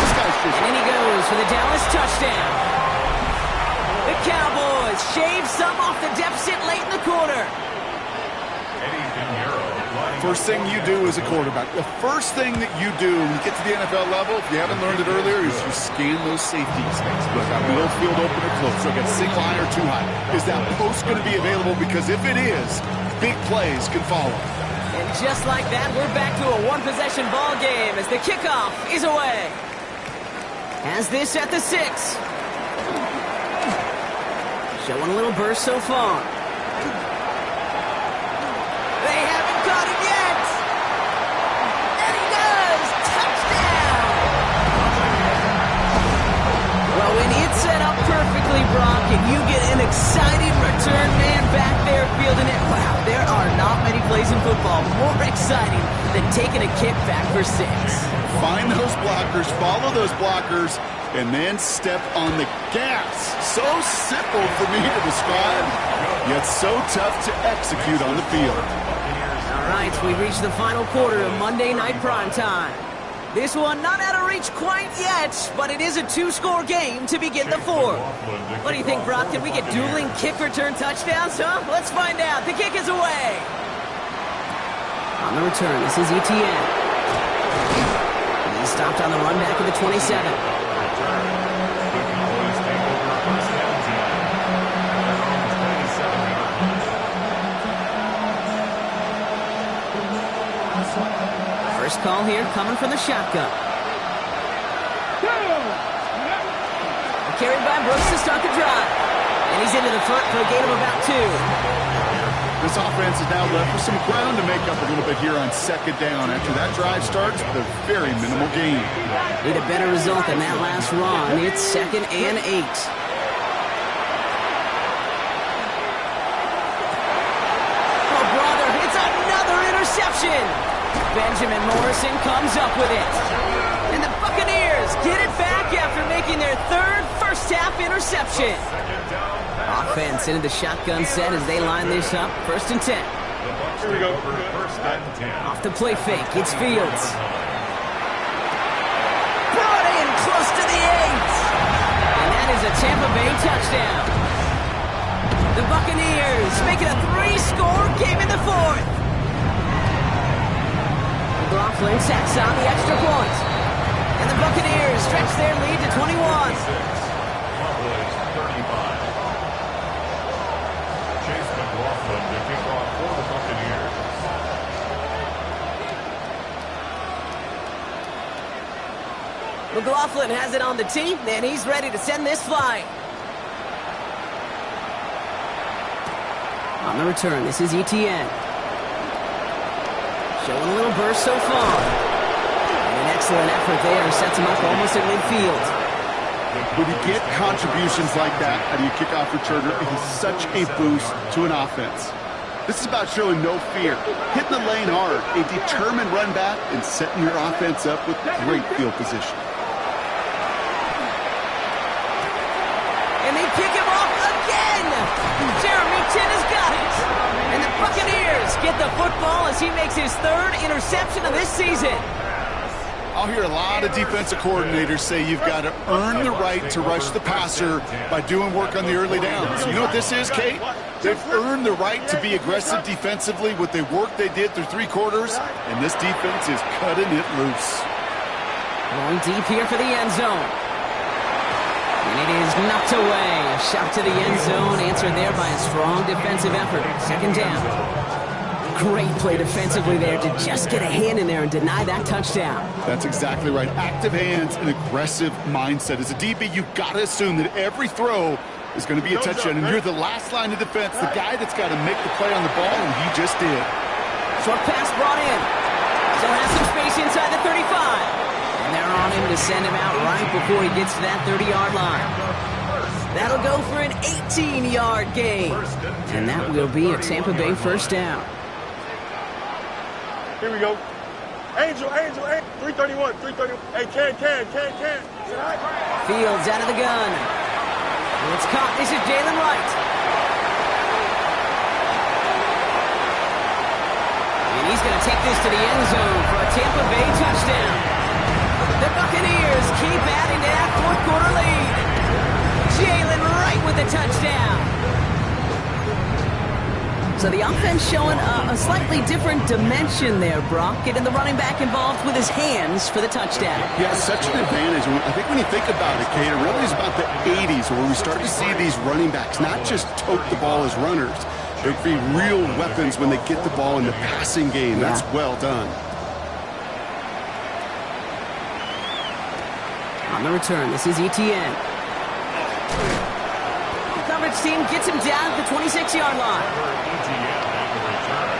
This guy's just... And in he goes for the Dallas touchdown. The Cowboys shave some off the deficit late in the quarter. First thing you do as a quarterback, the first thing that you do when you get to the NFL level, if you haven't learned it earlier, is you scan those safeties. Look at middle field open or close. Look at single high or too high. Is that post going to be available? Because if it is, big plays can follow. And just like that, we're back to a one-possession ball game as the kickoff is away. Has this at the 6. Showing a little burst so far. They haven't caught it yet. And he does. Touchdown. Well, when it's set up perfectly, Brock, and you get an exciting return man back there fielding it, wow, there are not many plays in football more exciting than taking a kick back for 6. Find those blockers, follow those blockers, and then step on the gas. So simple for me to describe, yet so tough to execute on the field. All right, we've reached the final quarter of Monday Night Primetime. This one not out of reach quite yet, but it is a 2-score game to begin the 4th. What do you think, Brock? Can we get dueling kick return touchdowns, huh? Let's find out. The kick is away. On the return, this is ETN. He's stopped on the run back of the 27. First call here coming from the shotgun. Carried by Brooks to start the drive. And he's into the front for a gain of about 2. This offense is now left with some ground to make up a little bit here on second down. After that drive starts with a very minimal gain. Need a better result than that last run. It's 2nd and 8. Oh, brother, it's another interception. Benjamin Morrison comes up with it. And the Buccaneers get it back after making their 3rd first-half interception. Offense into the shotgun set as they line this up. 1st and 10. Here we go. First and 10. Off the play fake, it's Fields. Brought in close to the 8. And that is a Tampa Bay touchdown. The Buccaneers make it a 3-score game in the 4th. McLaughlin sacks on the extra point. And the Buccaneers stretch their lead to 21. Cowboys 35. Chase McLaughlin to kick off for the Buccaneers. McLaughlin has it on the tee, and he's ready to send this flying. On the return, this is ETN. Showing a little burst so far. And an excellent effort there sets him up almost at midfield. When you get contributions like that out of your kickoff returner, it is such a boost to an offense. This is about showing no fear, hitting the lane hard, a determined run back, and setting your offense up with great field position. And they pick him off again! Jeremy Chin has got it! And the Buccaneers get the football as he makes his 3rd interception of this season. I'll hear a lot of defensive coordinators say you've got to earn the right to rush the passer by doing work on the early downs. You know what this is, Kate? They've earned the right to be aggressive defensively with the work they did through 3 quarters, and this defense is cutting it loose. Going deep here for the end zone. And it is knocked away. A shot to the end zone, answered there by a strong defensive effort. 2nd down. Great play defensively there to just get a hand in there and deny that touchdown. That's exactly right. Active hands and aggressive mindset. As a DB, you've got to assume that every throw is going to be a touchdown, and you're the last line of defense, the guy that's got to make the play on the ball, and he just did. Short pass brought in. Still has some space inside the 35. And they're on him to send him out right before he gets to that 30-yard line. That'll go for an 18-yard gain. And that will be a Tampa Bay 1st down. Here we go. Angel. 331. Hey, can. Fields out of the gun. It's caught. This is Jalen Wright. And he's going to take this to the end zone for a Tampa Bay touchdown. The Buccaneers keep adding to that 4th quarter lead. Jalen Wright with the touchdown. So the offense showing a slightly different dimension there, Brock. Getting the running back involved with his hands for the touchdown. Yeah, such an advantage. I think when you think about it, Kate, it really is about the 80s where we start to see these running backs not just tote the ball as runners. They'll be real weapons when they get the ball in the passing game. Yeah. That's well done. On On the return, this is ETN. The coverage team gets him down at the 26-yard line. ETN at the return.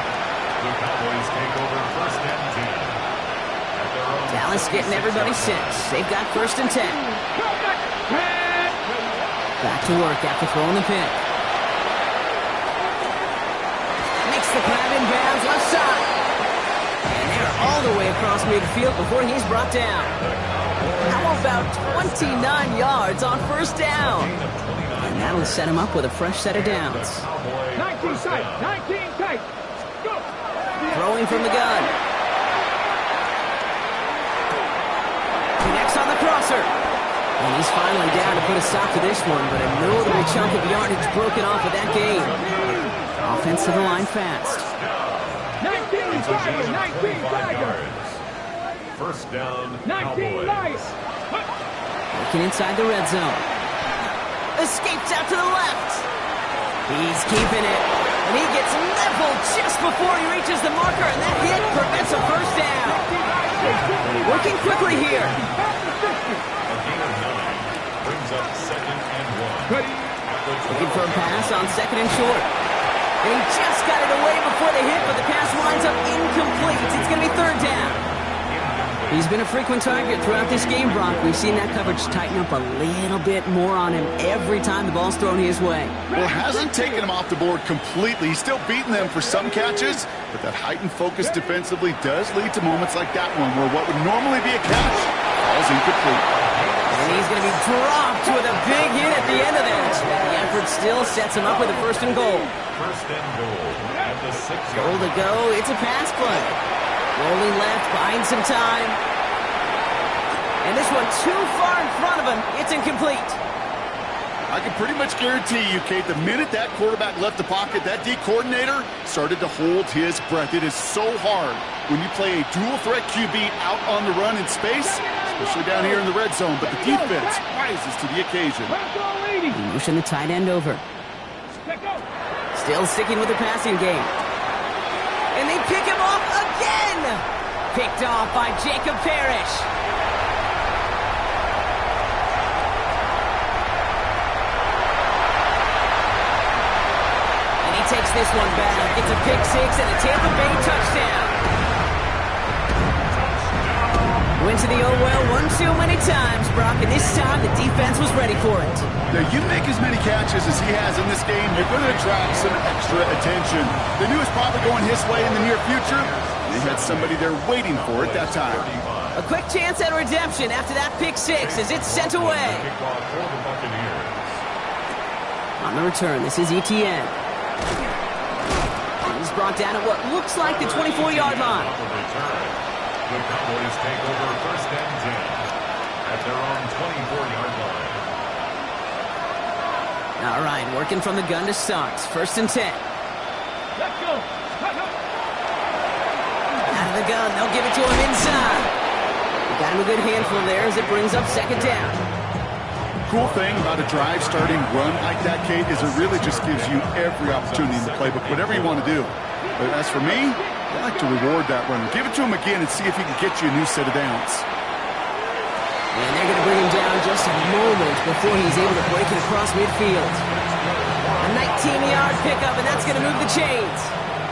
The Cowboys take over first and 10. At their own Dallas getting everybody set. They've got first and 10. Back to work after throwing the pick. Makes the grab in bounds left side. And they're all the way across midfield before he's brought down. How about 29 yards on first down? And that'll set him up with a fresh set of downs. 19 tight, 19 tight. Go. Throwing from the gun. Connects on the crosser. And he's finally down to put a stop to this one, but a notable chunk of yardage broken off of that game. Offense to the line fast. 19 Tiger, 19 Tiger. First down, 19 Lions. Working inside the red zone. Escapes out to the left. He's keeping it. And he gets leveled just before he reaches the marker, and that hit prevents a first down. Working quickly here. a gain of 9. Brings up second and 1. Looking for a pass on second and short. And he just got it away before the hit, but the pass winds up incomplete. It's going to be third down. He's been a frequent target throughout this game, Brock. We've seen that coverage tighten up a little bit more on him every time the ball's thrown his way. Well, hasn't taken him off the board completely. He's still beating them for some catches, but that heightened focus defensively does lead to moments like that one where what would normally be a catch falls incomplete. And he's going to be dropped with a big hit at the end of that. The effort still sets him up with a first and goal. First and goal at the 6-yard Goal to go. It's a pass play. Rolling left, buying some time. And this one too far in front of him. It's incomplete. I can pretty much guarantee you, Kate, the minute that quarterback left the pocket, that D coordinator started to hold his breath. It is so hard when you play a dual-threat QB out on the run in space, especially down here in the red zone, but the defense rises to the occasion. Motion the tight end over. Still sticking with the passing game. And they pick him off again! Picked off by Jacob Parrish. And he takes this one back. It's a pick six and a Tampa Bay touchdown. Went to the old well one too many times, Brock, and this time the defense was ready for it. Now, you make as many catches as he has in this game, you're going to attract some extra attention. They knew it was probably going his way in the near future. They had somebody there waiting for it that time. A quick chance at redemption after that pick six as it's sent away. On the return, this is ETN. He's brought down at what looks like the 24-yard line. The Cowboys take over first and 10 at their own 24-yard line. All right, working from the gun to start. First and 10. Let's go. Out of the gun, they'll give it to him inside. Got him a good handful there as it brings up second down. Cool thing about a drive starting run like that, Kate, is it really just gives you every opportunity in the playbook, whatever you want to do. But as for me, I like to reward that runner. Give it to him again and see if he can get you a new set of downs. And they're going to bring him down just a moment before he's able to break it across midfield. A 19-yard pickup, and that's going to move the chains.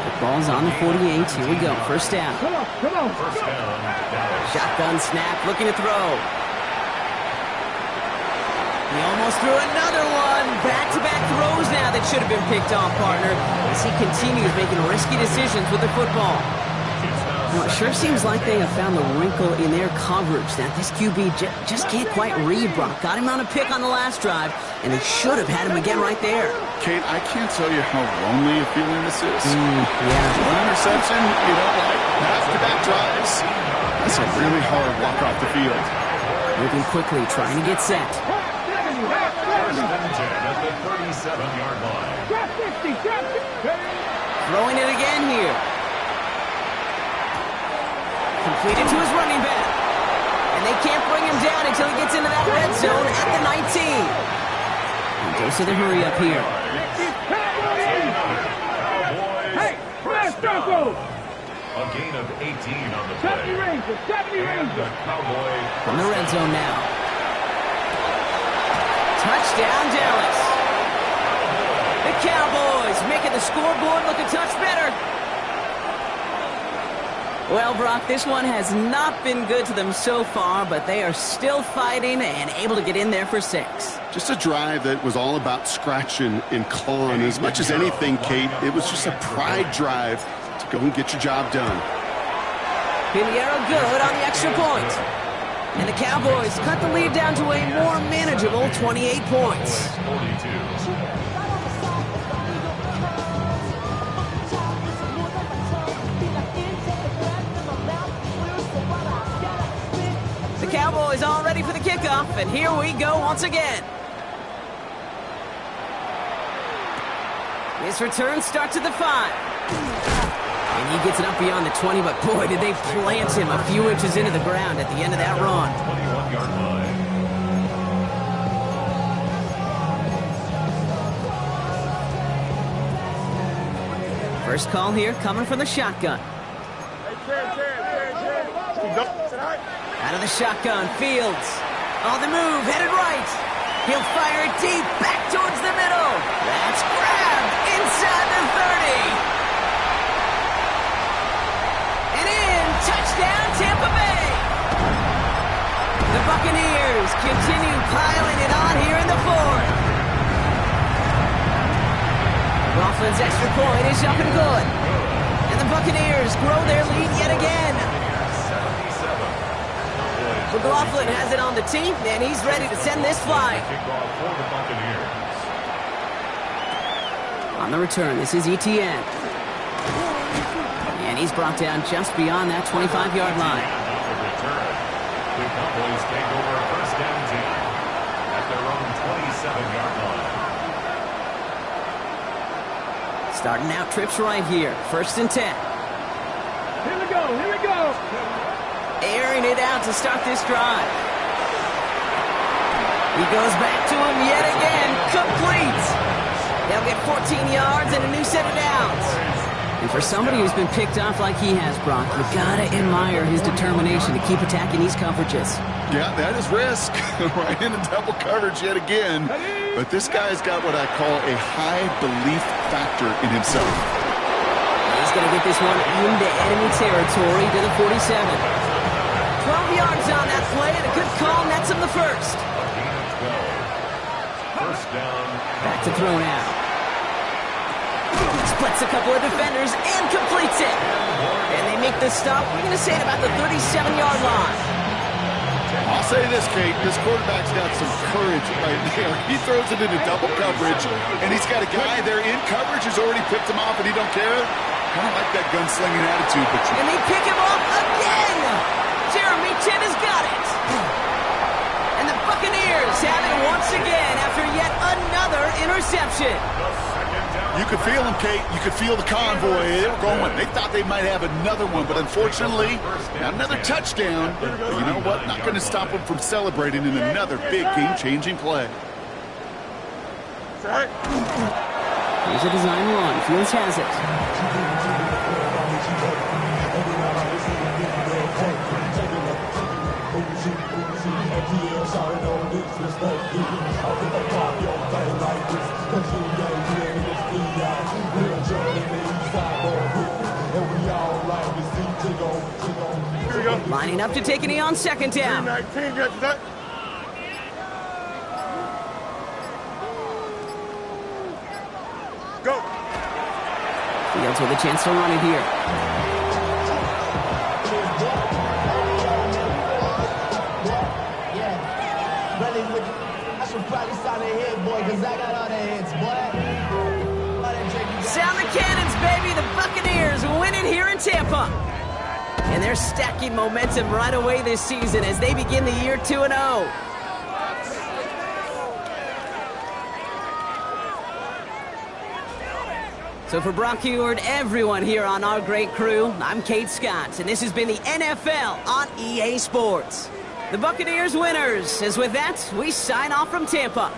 The ball's on the 48. Here we go. First down. Come on. First down, Dallas. Shotgun snap, looking to throw. He almost threw another one. Back-to-back throws now that should have been picked off, partner, as he continues making risky decisions with the football. Well, it sure seems like they have found the wrinkle in their coverage that this QB just can't quite read, Brock. Got him on a pick on the last drive, and they should have had him again right there. Kate, I can't tell you how lonely a feeling this is. Yeah. One interception, you don't like back-to-back drives. That's a really hard walk off the field. Moving quickly, trying to get set. First and 10 at the 37-yard line. Throwing it again here. Completed to his running back. And they can't bring him down until he gets into that red zone at the 19. And goes to the hurry up here. Hey, fast Bronco! A gain of 18 on the play. 70 Rangers, 70 And the Rangers. Cowboy From the red zone now. Touchdown, Dallas. The Cowboys making the scoreboard look a touch better. Well, Brock, this one has not been good to them so far, but they are still fighting and able to get in there for 6. Just a drive that was all about scratching and clawing. As much as anything, Kate, it was just a pride drive to go and get your job done. Pinheiro good on the extra point. And the Cowboys cut the lead down to a more manageable 28 points. 42. The Cowboys all ready for the kickoff, and here we go once again. His return starts at the 5. And he gets it up beyond the 20, but boy, did they plant him a few inches into the ground at the end of that run. 21-yard line. First call here coming from the shotgun. Out of the shotgun, Fields. On the move, headed right. He'll fire it deep, back towards the middle. That's grabbed inside the 30. And in, touchdown, Tampa Bay. The Buccaneers continue piling it on here in the 4th. Coughlin's extra point is up and good. And the Buccaneers grow their lead yet again. McLaughlin has it on the tee, and he's ready to send this flying. On the return, this is Etienne. And he's brought down just beyond that 25-yard line. The Cowboys take over first down 10 at their own 27-yard line. Starting out trips right here. First and 10. Here we go, here we go. Airing it out to start this drive. He goes back to him yet again. Complete. They'll get 14 yards and a new set of downs. And for somebody who's been picked off like he has, Brock, you gotta admire his determination to keep attacking these coverages. Yeah, that is risk. Right into double coverage yet again. But this guy's got what I call a high belief factor in himself. He's going to get this one into enemy territory to the 47. 12 yards on that play, and a good call nets him the first. First down. Back to throw now. Splits a couple of defenders and completes it. And they make the stop, we're going to say, at about the 37-yard line. I'll say this, Kate, this quarterback's got some courage right there. He throws it into double coverage, and he's got a guy there in coverage who's already picked him off, and he don't care. Kind of like that gunslinging attitude. But and they pick him off again. Jeremy Chin has got it. And the Buccaneers have it once again after yet another interception. You could feel them, Kate. You could feel the convoy. They were going. They thought they might have another one, but unfortunately, not another touchdown. But you know what? Not going to stop them from celebrating in another big game-changing play. Here's a design run. Fields has it. Lining up to take a knee on second down. 19, get that. Go. Fields with a chance to run it here. Sound the cannons, baby. The Buccaneers win it here in Tampa. And they're stacking momentum right away this season as they begin the year 2-0. So for Brock Heward, everyone here on our great crew, I'm Kate Scott, and this has been the NFL on EA Sports. The Buccaneers winners, as with that, we sign off from Tampa.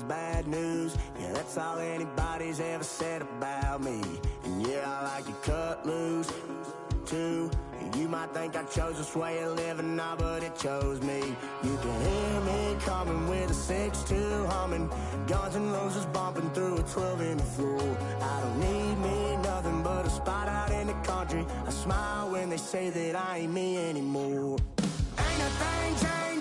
is bad news. Yeah, that's all anybody's ever said about me. And yeah, I like to cut loose too. You might think I chose this way of living now, but it chose me. You can hear me coming with a 6-2 humming, Guns N' Roses bumping through a 12 in the floor. I don't need me nothing but a spot out in the country. I smile when they say that I ain't me anymore. Ain't a thing changed.